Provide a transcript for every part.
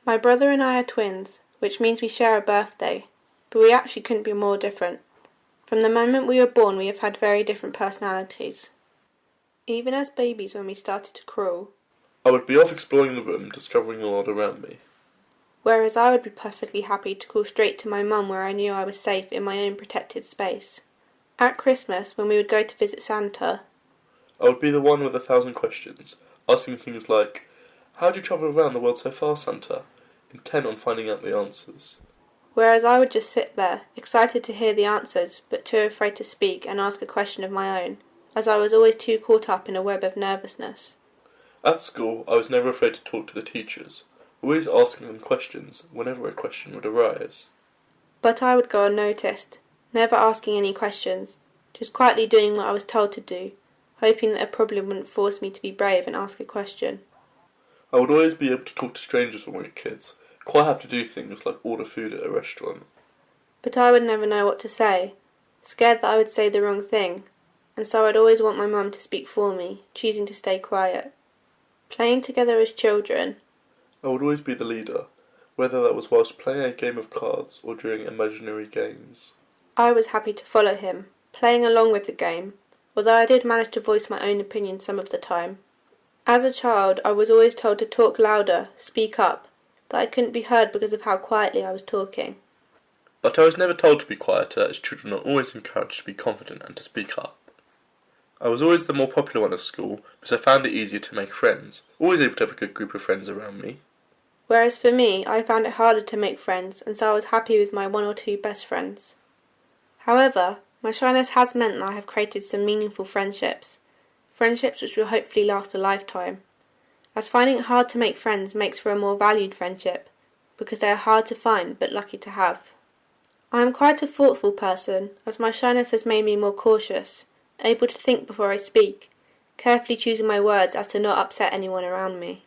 My brother and I are twins, which means we share a birthday, but we actually couldn't be more different. From the moment we were born, we have had very different personalities. Even as babies, when we started to crawl, I would be off exploring the room, discovering the world around me. Whereas I would be perfectly happy to call straight to my mum where I knew I was safe in my own protected space. At Christmas, when we would go to visit Santa, I would be the one with 1,000 questions, asking things like, "How do you travel around the world so far, Santa?" intent on finding out the answers. Whereas I would just sit there, excited to hear the answers, but too afraid to speak and ask a question of my own, as I was always too caught up in a web of nervousness. At school, I was never afraid to talk to the teachers, always asking them questions whenever a question would arise. But I would go unnoticed, never asking any questions, just quietly doing what I was told to do, hoping that a problem wouldn't force me to be brave and ask a question. I would always be able to talk to strangers when we were kids, quite happy to do things like order food at a restaurant. But I would never know what to say, scared that I would say the wrong thing, and so I'd always want my mum to speak for me, choosing to stay quiet. Playing together as children, I would always be the leader, whether that was whilst playing a game of cards or during imaginary games. I was happy to follow him, playing along with the game, although I did manage to voice my own opinion some of the time. As a child, I was always told to talk louder, speak up, that I couldn't be heard because of how quietly I was talking. But I was never told to be quieter, as children are always encouraged to be confident and to speak up. I was always the more popular one at school, because I found it easier to make friends, always able to have a good group of friends around me. Whereas for me, I found it harder to make friends, and so I was happy with my one or two best friends. However, my shyness has meant that I have created some meaningful friendships which will hopefully last a lifetime, as finding it hard to make friends makes for a more valued friendship, because they are hard to find but lucky to have. I am quite a thoughtful person, as my shyness has made me more cautious, able to think before I speak, carefully choosing my words as to not upset anyone around me.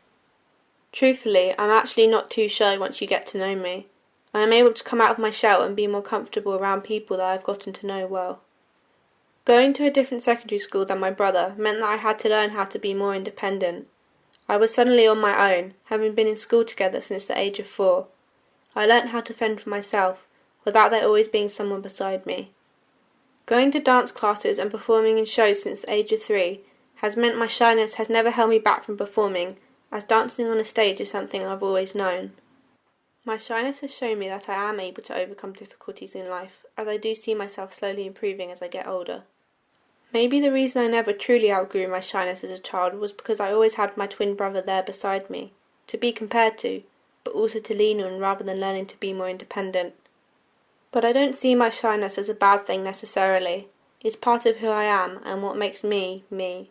Truthfully, I'm actually not too shy once you get to know me. I am able to come out of my shell and be more comfortable around people that I've gotten to know well. Going to a different secondary school than my brother meant that I had to learn how to be more independent. I was suddenly on my own, having been in school together since the age of 4. I learnt how to fend for myself, without there always being someone beside me. Going to dance classes and performing in shows since the age of 3 has meant my shyness has never held me back from performing, as dancing on a stage is something I've always known. My shyness has shown me that I am able to overcome difficulties in life, as I do see myself slowly improving as I get older. Maybe the reason I never truly outgrew my shyness as a child was because I always had my twin brother there beside me, to be compared to, but also to lean on rather than learning to be more independent. But I don't see my shyness as a bad thing necessarily. It's part of who I am and what makes me, me.